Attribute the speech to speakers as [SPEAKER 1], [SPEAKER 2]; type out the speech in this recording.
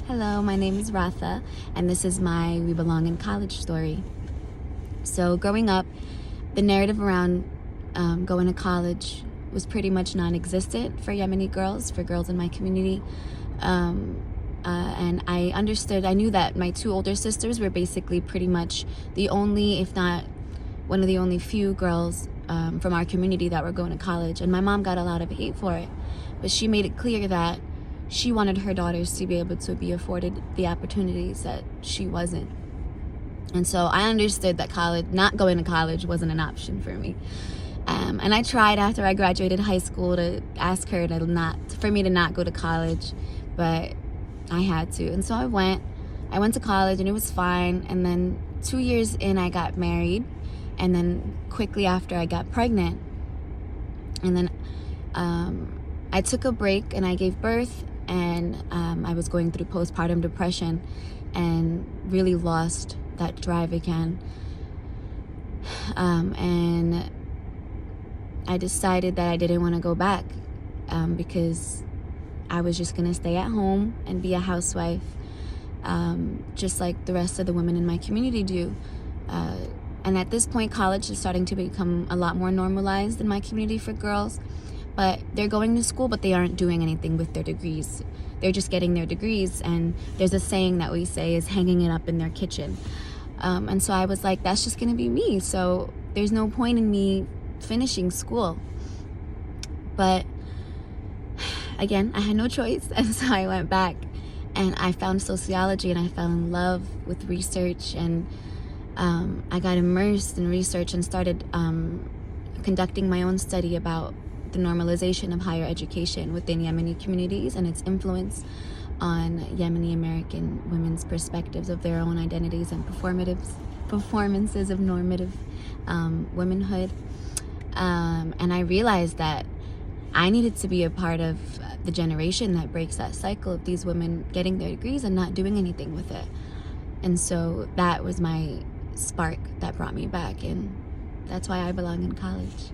[SPEAKER 1] Hello, my name is Ratha, and this is my We Belong in College story. So, growing up, the narrative around going to college was pretty much non existent for Yemeni girls, for girls in my community. And I knew that my two older sisters were basically pretty much the only, if not one of the only few girls from our community that were going to college. And my mom got a lot of hate for it, but she made it clear that she wanted her daughters to be able to be afforded the opportunities that she wasn't. And so I understood that not going to college wasn't an option for me. And I tried after I graduated high school to ask her for me to not go to college, but I had to. And so I went to college and it was fine. And then 2 years in, I got married. And then quickly after, I got pregnant. And then I took a break and I gave birth. And I was going through postpartum depression and really lost that drive again. And I decided that I didn't want to go back because I was just going to stay at home and be a housewife, just like the rest of the women in my community do. And at this point, college is starting to become a lot more normalized in my community for girls. But they're going to school, but they aren't doing anything with their degrees. They're just getting their degrees, and there's a saying that we say is hanging it up in their kitchen. And so I was like, that's just going to be me. So there's no point in me finishing school. But again, I had no choice, and so I went back, and I found sociology, and I fell in love with research, and I got immersed in research and started conducting my own study about the normalization of higher education within Yemeni communities and its influence on Yemeni American women's perspectives of their own identities and performances of normative womanhood. And I realized that I needed to be a part of the generation that breaks that cycle of these women getting their degrees and not doing anything with it. And so that was my spark that brought me back, and that's why I belong in college.